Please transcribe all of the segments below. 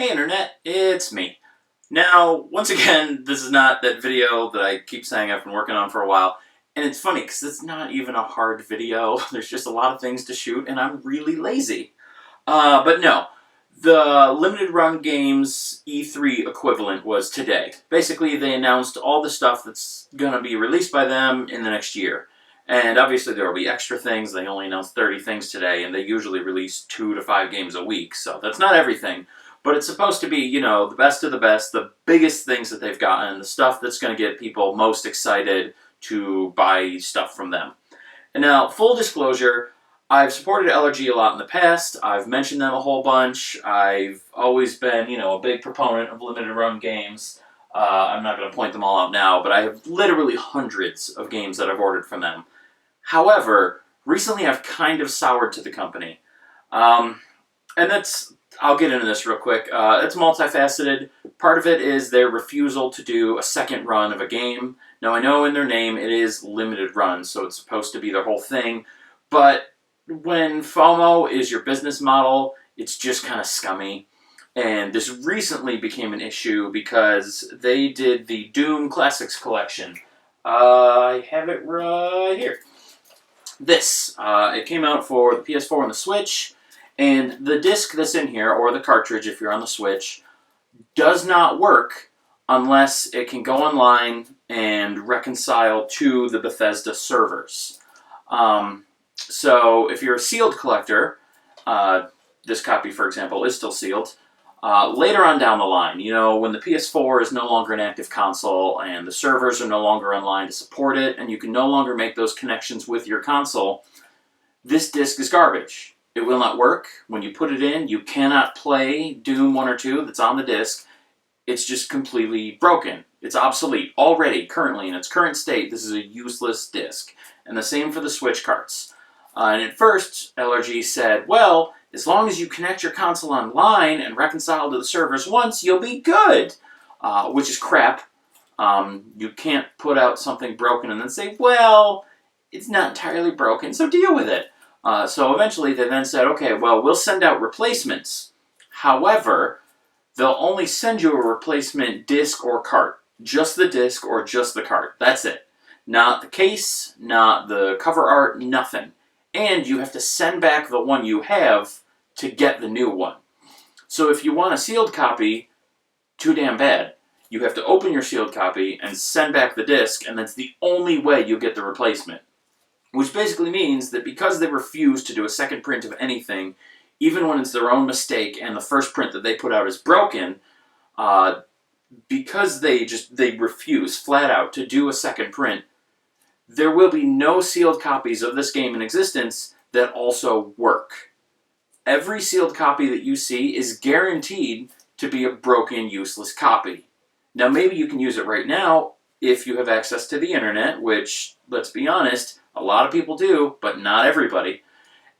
Hey Internet, it's me. Now, once again, this is not that video that I keep saying I've been working on for a while, and it's funny because it's not even a hard video. There's just a lot of things to shoot, and I'm really lazy. But no, the Limited Run Games E3 equivalent was today. Basically, they announced all the stuff that's going to be released by them in the next year. And obviously there will be extra things. They only announced 30 things today, and they usually release 2 to 5 games a week, so that's not everything. But it's supposed to be, you know, the best of the best, the biggest things that they've gotten, the stuff that's going to get people most excited to buy stuff from them. And now, full disclosure, I've supported LRG a lot in the past. I've mentioned them a whole bunch. I've always been, you know, a big proponent of limited run games. I'm not going to point them all out now, but I have literally hundreds of games that I've ordered from them. However, recently I've kind of soured to the company. And I'll get into this real quick. It's multifaceted. Part of it is their refusal to do a second run of a game. Now, I know in their name it is limited run, so it's supposed to be their whole thing. But when FOMO is your business model, it's just kind of scummy. And this recently became an issue because they did the Doom Classics collection. I have it right here. It came out for the PS4 and the Switch. And the disc that's in here, or the cartridge if you're on the Switch, does not work unless it can go online and reconcile to the Bethesda servers. So if you're a sealed collector, this copy, for example, is still sealed. Later on down the line, you know, when the PS4 is no longer an active console and the servers are no longer online to support it, and you can no longer make those connections with your console, this disc is garbage. It will not work. When you put it in, you cannot play Doom 1 or 2 that's on the disc. It's just completely broken. It's obsolete. Already, currently, in its current state, this is a useless disc. And the same for the Switch carts. And at first, LRG said, well, as long as you connect your console online and reconcile to the servers once, you'll be good. Which is crap. You can't put out something broken and then say, well, it's not entirely broken, so deal with it. So eventually they then said, okay, well, we'll send out replacements. However, they'll only send you a replacement disc or cart. Just the disc or just the cart. That's it. Not the case, not the cover art, nothing. And you have to send back the one you have to get the new one. So if you want a sealed copy, too damn bad. You have to open your sealed copy and send back the disc, and that's the only way you get the replacement. Which basically means that because they refuse to do a second print of anything, even when it's their own mistake and the first print that they put out is broken, because they refuse flat out to do a second print, there will be no sealed copies of this game in existence that also work. Every sealed copy that you see is guaranteed to be a broken, useless copy. Now, maybe you can use it right now if you have access to the internet, which, let's be honest, a lot of people do, but not everybody.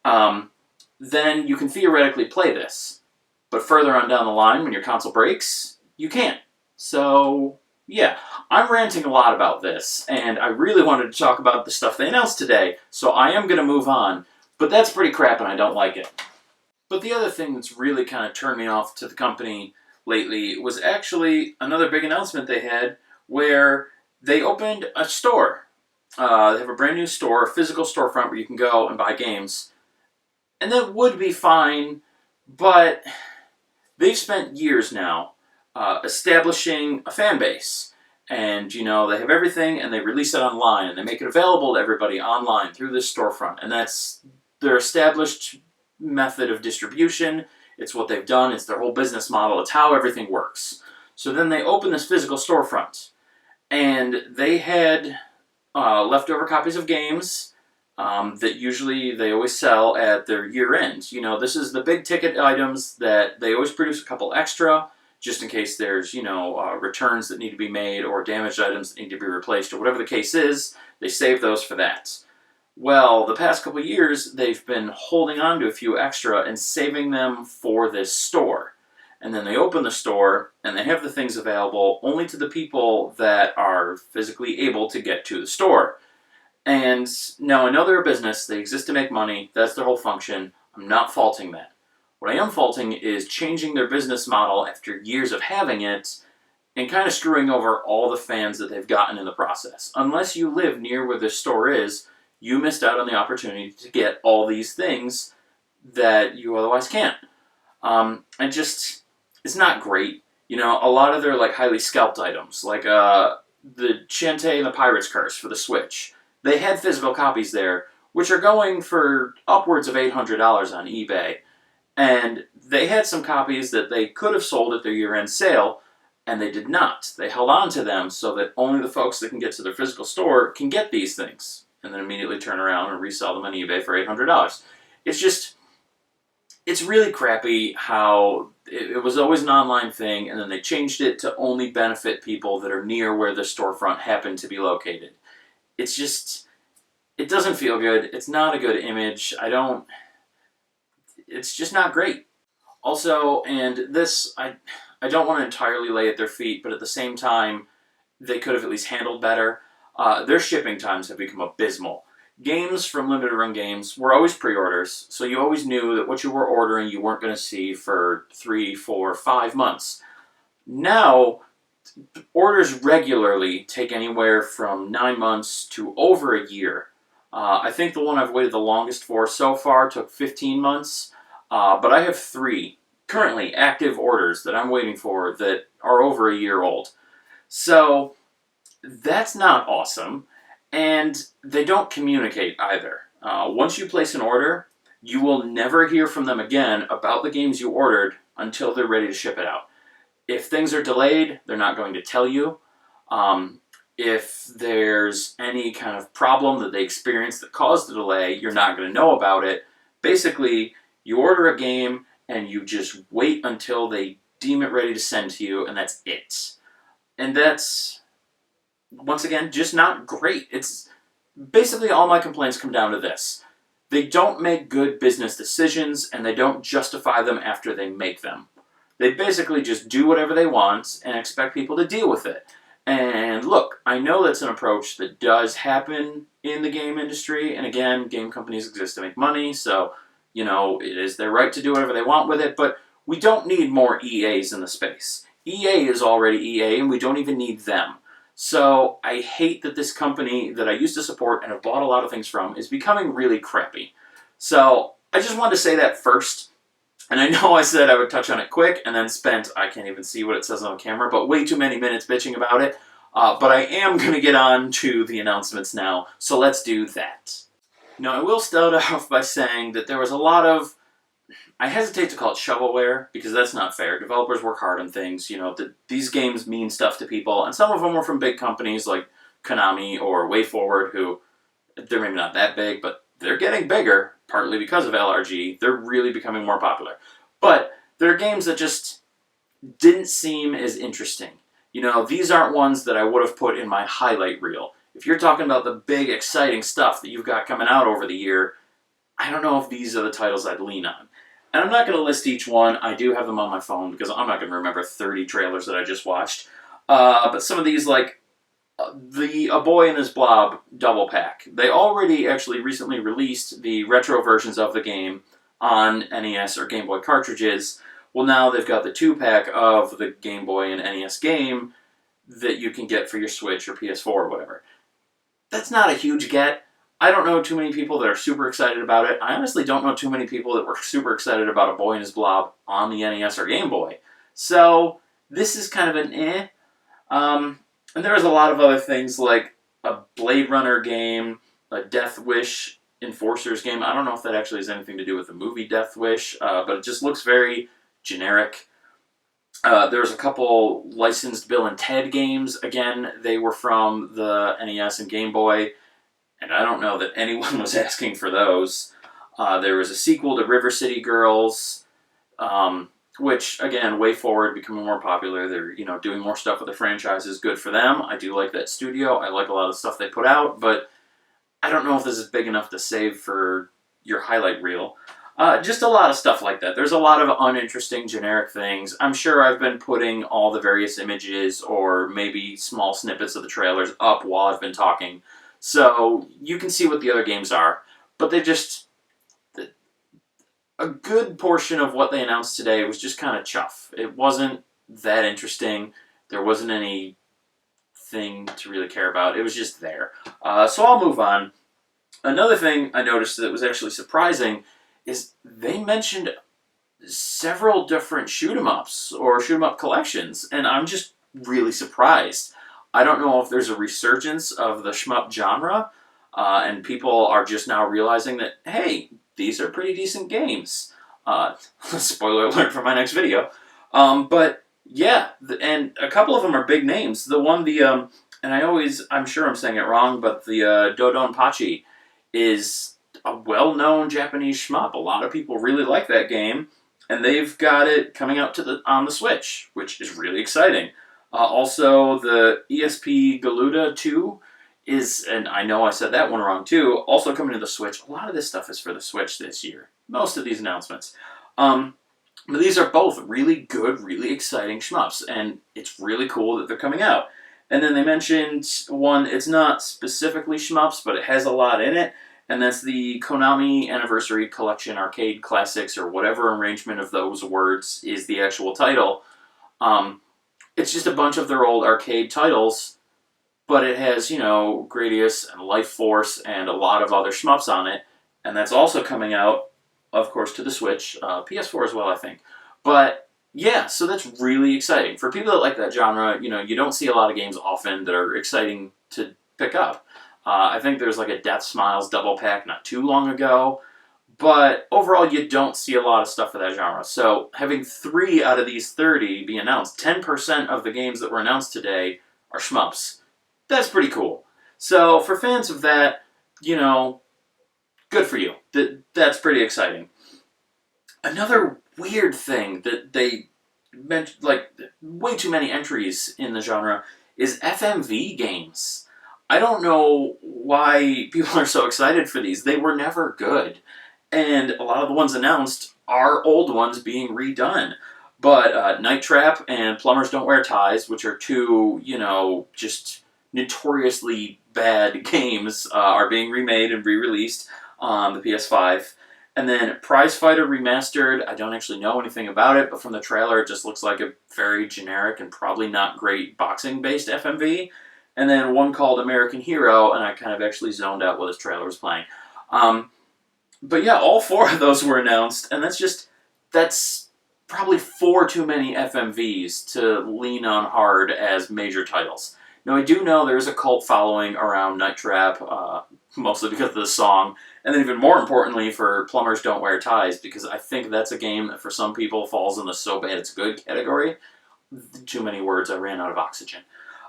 Then you can theoretically play this. But further on down the line, when your console breaks, you can't. So, yeah, I'm ranting a lot about this, and I really wanted to talk about the stuff they announced today, so I am going to move on. But that's pretty crap, and I don't like it. But the other thing that's really kind of turned me off to the company lately was actually another big announcement they had where they opened a store. They have a brand new store, a physical storefront where you can go and buy games. And that would be fine, but they've spent years now establishing a fan base. And, you know, they have everything and they release it online and they make it available to everybody online through this storefront. And that's their established method of distribution. It's what they've done. It's their whole business model. It's how everything works. So then they open this physical storefront. And they had leftover copies of games that usually they always sell at their year end. You know, this is the big ticket items that they always produce a couple extra just in case there's, you know, returns that need to be made or damaged items that need to be replaced or whatever the case is. They save those for that. Well, the past couple years, they've been holding on to a few extra and saving them for this store. And then they open the store, and they have the things available only to the people that are physically able to get to the store. And now I know they're a business, they exist to make money, that's their whole function, I'm not faulting that. What I am faulting is changing their business model after years of having it and kind of screwing over all the fans that they've gotten in the process. Unless you live near where this store is, you missed out on the opportunity to get all these things that you otherwise can't. And just, it's not great. You know, a lot of their like highly scalped items, like the Shantae and the Pirate's Curse for the Switch, they had physical copies there, which are going for upwards of $800 on eBay. And they had some copies that they could have sold at their year-end sale, and they did not. They held on to them so that only the folks that can get to their physical store can get these things, and then immediately turn around and resell them on eBay for $800. It's just, it's really crappy how it was always an online thing, and then they changed it to only benefit people that are near where the storefront happened to be located. It's just, it doesn't feel good. It's not a good image. It's just not great. Also, and this, I don't want to entirely lay at their feet, but at the same time, they could have at least handled better. Their shipping times have become abysmal. Games from Limited Run Games were always pre-orders, so you always knew that what you were ordering you weren't going to see for 3, 4, 5 months. Now, orders regularly take anywhere from 9 months to over a year. I think the one I've waited the longest for so far took 15 months, but I have 3 currently active orders that I'm waiting for that are over a year old. So, that's not awesome. And they don't communicate either. Once you place an order, you will never hear from them again about the games you ordered until they're ready to ship it out. If things are delayed, they're not going to tell you. If there's any kind of problem that they experienced that caused the delay, you're not going to know about it. Basically, you order a game and you just wait until they deem it ready to send to you, and that's it. And that's, once again, just not great. It's basically all my complaints come down to this. They don't make good business decisions, and they don't justify them after they make them. They basically just do whatever they want and expect people to deal with it. And look, I know that's an approach that does happen in the game industry, and again, game companies exist to make money, so, you know, it is their right to do whatever they want with it, but we don't need more EAs in the space. EA is already EA, and we don't even need them. So I hate that this company that I used to support and have bought a lot of things from is becoming really crappy. So I just wanted to say that first. And I know I said I would touch on it quick and then spent, I can't even see what it says on camera, but way too many minutes bitching about it. But I am going to get on to the announcements now, so let's do that. Now, I will start off by saying that there was a lot of, I hesitate to call it shovelware, because that's not fair. Developers work hard on things, you know, these games mean stuff to people, and some of them were from big companies like Konami or WayForward, who, they're maybe not that big, but they're getting bigger, partly because of LRG. They're really becoming more popular. But there are games that just didn't seem as interesting. You know, these aren't ones that I would have put in my highlight reel. If you're talking about the big, exciting stuff that you've got coming out over the year, I don't know if these are the titles I'd lean on. And I'm not going to list each one. I do have them on my phone because I'm not going to remember 30 trailers that I just watched. But some of these, like the A Boy and His Blob double pack, they already actually recently released the retro versions of the game on NES or Game Boy cartridges. Well, now they've got the 2-pack of the Game Boy and NES game that you can get for your Switch or PS4 or whatever. That's not a huge get. I don't know too many people that are super excited about it. I honestly don't know too many people that were super excited about A Boy and His Blob on the NES or Game Boy. So, this is kind of an eh. And there's a lot of other things like a Blade Runner game, a Death Wish Enforcers game. I don't know if that actually has anything to do with the movie Death Wish, but it just looks very generic. There's a couple licensed Bill and Ted games. Again, they were from the NES and Game Boy, and I don't know that anyone was asking for those. There was a sequel to River City Girls, which, again, WayForward becoming more popular. They're, you know, doing more stuff with the franchises. Good for them. I do like that studio. I like a lot of the stuff they put out, but I don't know if this is big enough to save for your highlight reel. Just a lot of stuff like that. There's a lot of uninteresting, generic things. I'm sure I've been putting all the various images or maybe small snippets of the trailers up while I've been talking, so you can see what the other games are. But they just, a good portion of what they announced today was just kind of chuff. It wasn't that interesting. There wasn't anything to really care about. It was just there. So I'll move on. Another thing I noticed that was actually surprising is they mentioned several different shoot 'em ups or shoot 'em up collections, and I'm just really surprised. I don't know if there's a resurgence of the shmup genre, and people are just now realizing that, hey, these are pretty decent games. Spoiler alert for my next video. But yeah, and a couple of them are big names. The one, and I'm sure I'm saying it wrong, but the Dodonpachi is a well-known Japanese shmup. A lot of people really like that game, and they've got it coming out on the Switch, which is really exciting. Also, the ESP Galuda 2 is, and I know I said that one wrong too, also coming to the Switch. A lot of this stuff is for the Switch this year. Most of these announcements. But these are both really good, really exciting shmups, and it's really cool that they're coming out. And then they mentioned one, it's not specifically shmups, but it has a lot in it, and that's the Konami Anniversary Collection Arcade Classics, or whatever arrangement of those words is the actual title. It's just a bunch of their old arcade titles, but it has, Gradius and Life Force and a lot of other shmups on it, and that's also coming out, of course, to the Switch, PS4 as well, I think. But yeah, so that's really exciting. For people that like that genre, you don't see a lot of games often that are exciting to pick up. I think there's like a Death Smiles double pack not too long ago, but overall you don't see a lot of stuff for that genre. So having 3 out of these 30 be announced, 10% of the games that were announced today are shmups. That's pretty cool. So for fans of that, good for you. That's pretty exciting. Another weird thing that they mentioned, like way too many entries in the genre, is FMV games. I don't know why people are so excited for these. They were never good. And a lot of the ones announced are old ones being redone. But Night Trap and Plumbers Don't Wear Ties, which are two, just notoriously bad games, are being remade and re-released on the PS5. And then Prize Fighter Remastered, I don't actually know anything about it, but from the trailer it just looks like a very generic and probably not great boxing-based FMV. And then one called American Hero, and I kind of actually zoned out while this trailer was playing. But yeah, all 4 of those were announced, and that's probably 4 too many FMVs to lean on hard as major titles. Now, I do know there's a cult following around Night Trap, mostly because of the song, and then even more importantly for Plumbers Don't Wear Ties, because I think that's a game that for some people falls in the so bad it's good category. Too many words, I ran out of oxygen.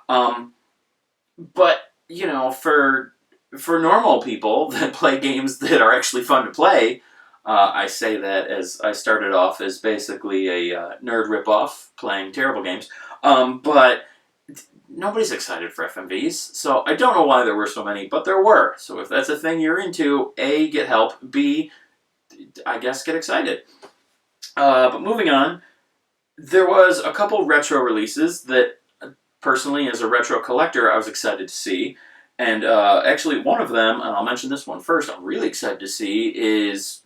But, for normal people that play games that are actually fun to play, I say that as I started off as basically a nerd ripoff playing terrible games, but nobody's excited for FMVs, so I don't know why there were so many, but there were. So if that's a thing you're into, A, get help, B, I guess get excited. But moving on, there was a couple retro releases that, personally, as a retro collector, I was excited to see. And actually, one of them, and I'll mention this one first, I'm really excited to see is...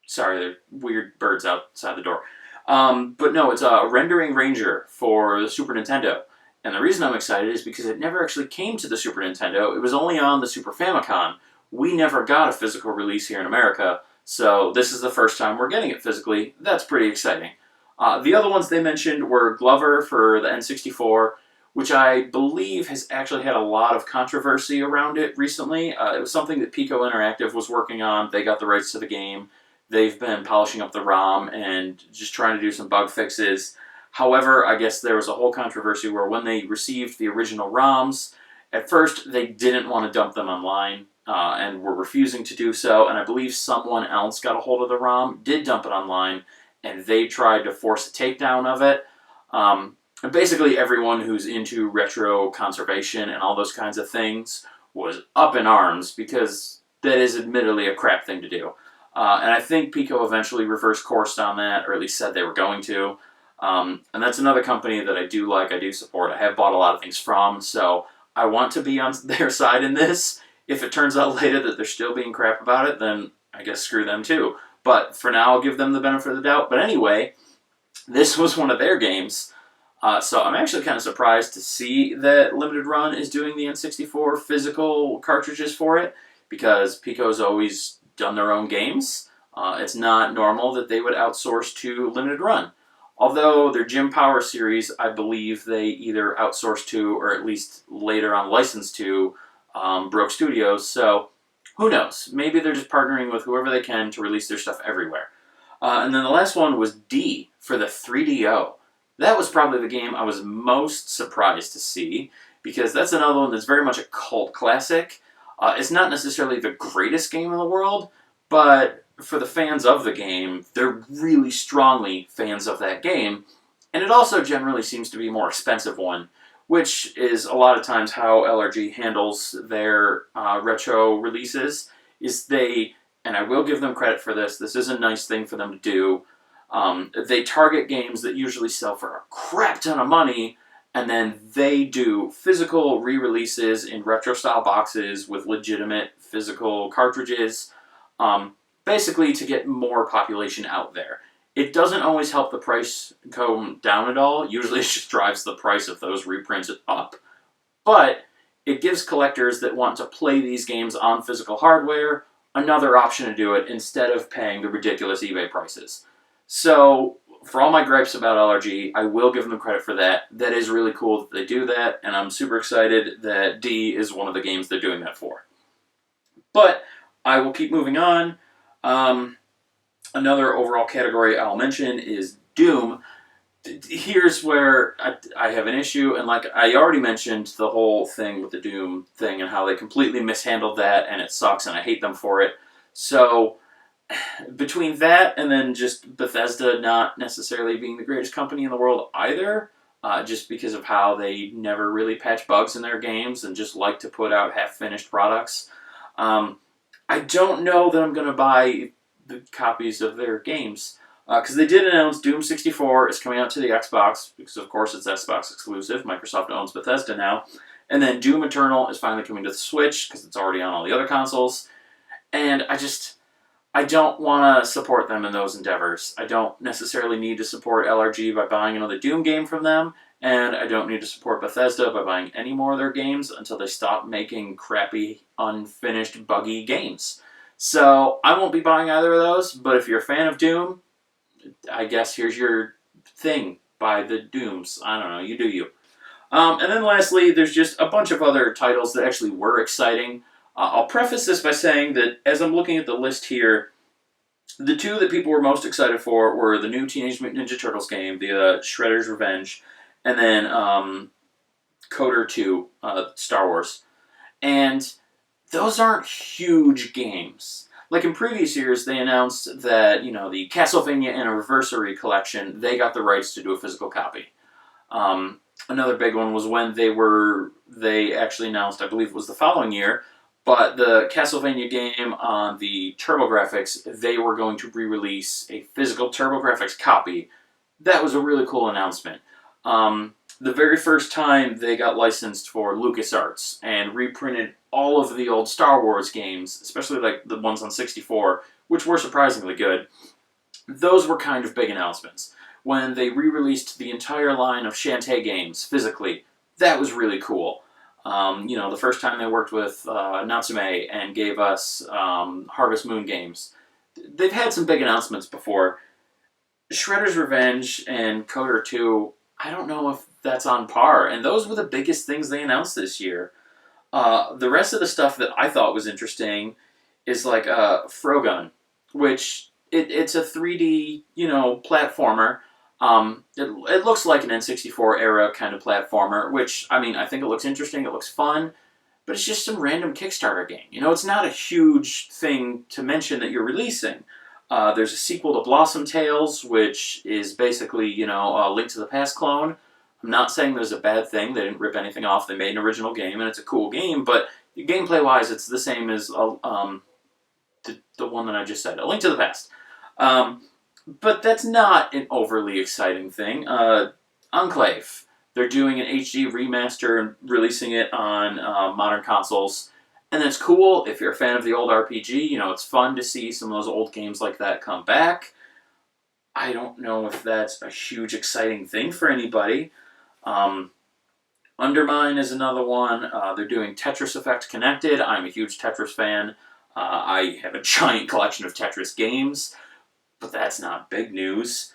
Sorry, there are weird birds outside the door. But no, it's a Rendering Ranger for the Super Nintendo. And the reason I'm excited is because it never actually came to the Super Nintendo. It was only on the Super Famicom. We never got a physical release here in America, so this is the first time we're getting it physically. That's pretty exciting. The other ones they mentioned were Glover for the N64, which I believe has actually had a lot of controversy around it recently. It was something that Pico Interactive was working on. They got the rights to the game. They've been polishing up the ROM and just trying to do some bug fixes. However, I guess there was a whole controversy where when they received the original ROMs, at first they didn't want to dump them online and were refusing to do so, and I believe someone else got a hold of the ROM, did dump it online, and they tried to force a takedown of it. And basically everyone who's into retro conservation and all those kinds of things was up in arms because that is admittedly a crap thing to do. And I think Pico eventually reversed course on that, or at least said they were going to. And that's another company that I do like, I do support, I have bought a lot of things from, so I want to be on their side in this. If it turns out later that they're still being crap about it, then I guess screw them too. But for now, I'll give them the benefit of the doubt. But anyway, this was one of their games. So I'm actually kind of surprised to see that Limited Run is doing the N64 physical cartridges for it, because Pico's always done their own games. It's not normal that they would outsource to Limited Run. Although their Jim Power series, I believe they either outsourced to, or at least later on licensed to, Broke Studios. So who knows? Maybe they're just partnering with whoever they can to release their stuff everywhere. And then the last one was D for the 3DO. That was probably the game I was most surprised to see, because that's another one that's very much a cult classic. It's not necessarily the greatest game in the world, but for the fans of the game, they're really strongly fans of that game. And it also generally seems to be a more expensive one, which is a lot of times how LRG handles their retro releases, is they, and I will give them credit for this is a nice thing for them to do, they target games that usually sell for a crap ton of money, and then they do physical re-releases in retro-style boxes with legitimate physical cartridges, basically to get more population out there. It doesn't always help the price go down at all. Usually it just drives the price of those reprints up. But it gives collectors that want to play these games on physical hardware another option to do it instead of paying the ridiculous eBay prices. So, for all my gripes about LRG, I will give them credit for that. That is really cool that they do that, and I'm super excited that D is one of the games they're doing that for. But I will keep moving on. Another overall category I'll mention is Doom. Here's where I have an issue, and like I already mentioned the whole thing with the Doom thing and how they completely mishandled that, and it sucks, and I hate them for it. So, between that and then just Bethesda not necessarily being the greatest company in the world either, just because of how they never really patch bugs in their games and just like to put out half-finished products, I don't know that I'm going to buy the copies of their games. Because they did announce Doom 64 is coming out to the Xbox, because of course it's Xbox exclusive. Microsoft owns Bethesda now. And then Doom Eternal is finally coming to the Switch, because it's already on all the other consoles. And I don't want to support them in those endeavors. I don't necessarily need to support LRG by buying another Doom game from them, and I don't need to support Bethesda by buying any more of their games until they stop making crappy, unfinished, buggy games. So I won't be buying either of those, but if you're a fan of Doom, I guess here's your thing. Buy the Dooms. I don't know. You do you. And then lastly, there's just a bunch of other titles that actually were exciting. I'll preface this by saying that as I'm looking at the list here, the two that people were most excited for were the new Teenage Mutant Ninja Turtles game, the Shredder's Revenge, and then Coder 2, Star Wars. And those aren't huge games. Like in previous years, they announced that, the Castlevania Anniversary Collection, they got the rights to do a physical copy. Another big one was when they actually announced, I believe it was the following year, but the Castlevania game on the TurboGrafx, they were going to re-release a physical TurboGrafx copy. That was a really cool announcement. The very first time they got licensed for LucasArts and reprinted all of the old Star Wars games, especially like the ones on 64, which were surprisingly good, those were kind of big announcements. When they re-released the entire line of Shantae games physically, that was really cool. The first time they worked with Natsume and gave us Harvest Moon games. They've had some big announcements before. Shredder's Revenge and Coder 2, I don't know if that's on par, and those were the biggest things they announced this year. The rest of the stuff that I thought was interesting is like Frogun, which it's a 3D, platformer. It looks like an N64 era kind of platformer, which, I think it looks interesting, it looks fun, but it's just some random Kickstarter game. It's not a huge thing to mention that you're releasing. There's a sequel to Blossom Tales, which is basically, a Link to the Past clone. I'm not saying there's a bad thing. They didn't rip anything off. They made an original game, and it's a cool game, but gameplay-wise, it's the same as the one that I just said, A Link to the Past. But that's not an overly exciting thing. Enclave. They're doing an HD remaster and releasing it on modern consoles. And that's cool if you're a fan of the old RPG. You know, it's fun to see some of those old games like that come back. I don't know if that's a huge exciting thing for anybody. Um, Undermine is another one. They're doing Tetris Effect Connected. I'm a huge Tetris fan. I have a giant collection of Tetris games, but that's not big news.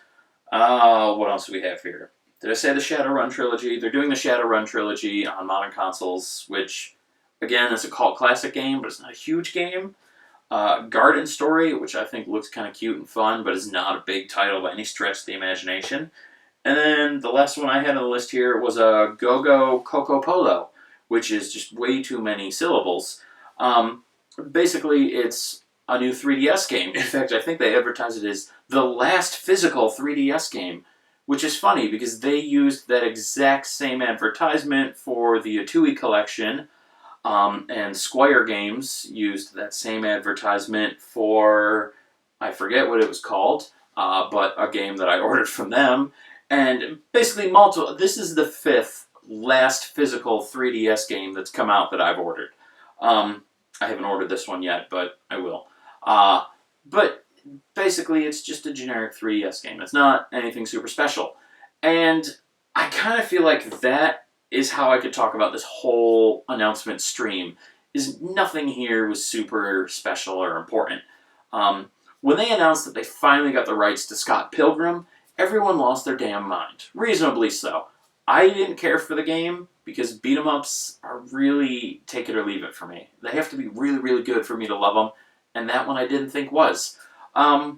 What else do we have here? Did I say the Shadowrun trilogy? They're doing the Shadowrun trilogy on modern consoles, which, again, is a cult classic game, but it's not a huge game. Garden Story, which I think looks kind of cute and fun, but is not a big title by any stretch of the imagination. And then the last one I had on the list here was a Go-Go Coco Polo, which is just way too many syllables. Basically, it's a new 3DS game. In fact, I think they advertise it as the last physical 3DS game, which is funny because they used that exact same advertisement for the Atui collection, and Squire Games used that same advertisement for, I forget what it was called, but a game that I ordered from them. And basically, this is the 5th last physical 3DS game that's come out that I've ordered. I haven't ordered this one yet, but I will. But basically, it's just a generic 3DS game. It's not anything super special. And I kind of feel like that is how I could talk about this whole announcement stream, is nothing here was super special or important. When they announced that they finally got the rights to Scott Pilgrim, everyone lost their damn mind. Reasonably so. I didn't care for the game because beat-em-ups are really take it or leave it for me. They have to be really, really good for me to love them, and that one I didn't think was. But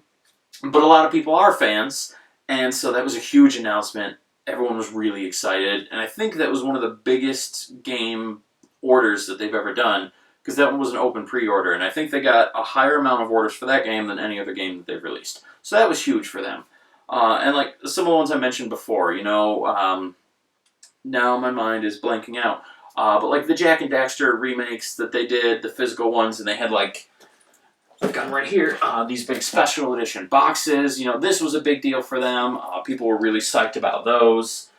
a lot of people are fans, and so that was a huge announcement. Everyone was really excited, and I think that was one of the biggest game orders that they've ever done, because that one was an open pre-order, and I think they got a higher amount of orders for that game than any other game that they've released. So that was huge for them. And like some of the ones I mentioned before, you know, now my mind is blanking out. But like the Jak and Daxter remakes that they did, the physical ones, and they had like, I've got them right here, these big special edition boxes. You know, this was a big deal for them. People were really psyched about those.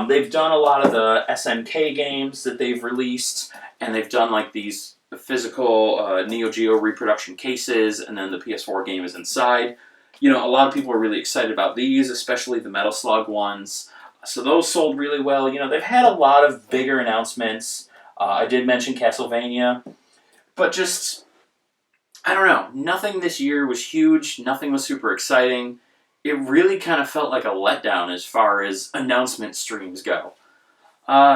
They've done a lot of the SNK games that they've released, and they've done like these physical Neo Geo reproduction cases, and then the PS4 game is inside. You know, a lot of people are really excited about these, especially the Metal Slug ones. So those sold really well. You know, they've had a lot of bigger announcements. I did mention Castlevania, but just, I don't know, nothing this year was huge, nothing was super exciting. It really kind of felt like a letdown as far as announcement streams go.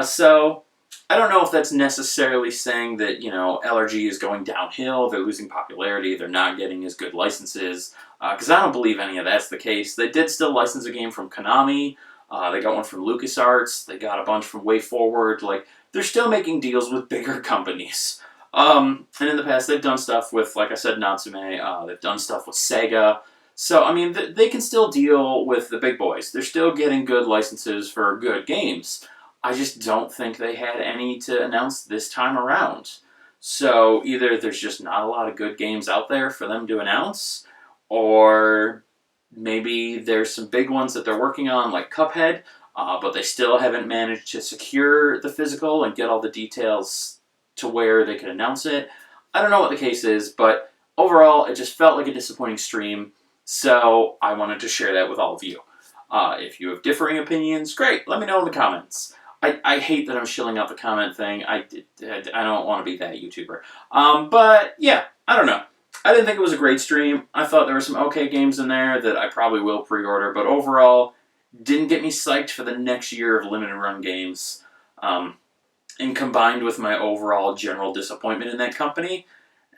So, I don't know if that's necessarily saying that, you know, LRG is going downhill, they're losing popularity, they're not getting as good licenses, because I don't believe any of that's the case. They did still license a game from Konami, they got one from LucasArts, they got a bunch from WayForward, like, they're still making deals with bigger companies. And in the past, they've done stuff with, like I said, Natsume, they've done stuff with Sega. So, I mean, they can still deal with the big boys. They're still getting good licenses for good games. I just don't think they had any to announce this time around. So, either there's just not a lot of good games out there for them to announce, or maybe there's some big ones that they're working on, like Cuphead, but they still haven't managed to secure the physical and get all the details to where they can announce it. I don't know what the case is, but overall, it just felt like a disappointing stream, so I wanted to share that with all of you. If you have differing opinions, great, let me know in the comments. I hate that I'm shilling out the comment thing. I don't want to be that YouTuber. But yeah, I don't know. I didn't think it was a great stream. I thought there were some okay games in there that I probably will pre-order, but overall, didn't get me psyched for the next year of limited run games. And combined with my overall general disappointment in that company,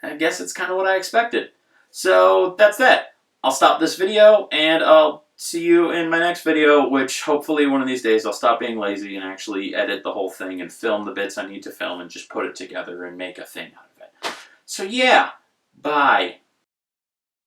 I guess it's kind of what I expected. So that's that. I'll stop this video, and I'll see you in my next video, which hopefully one of these days I'll stop being lazy and actually edit the whole thing and film the bits I need to film and just put it together and make a thing out of it. So yeah, bye.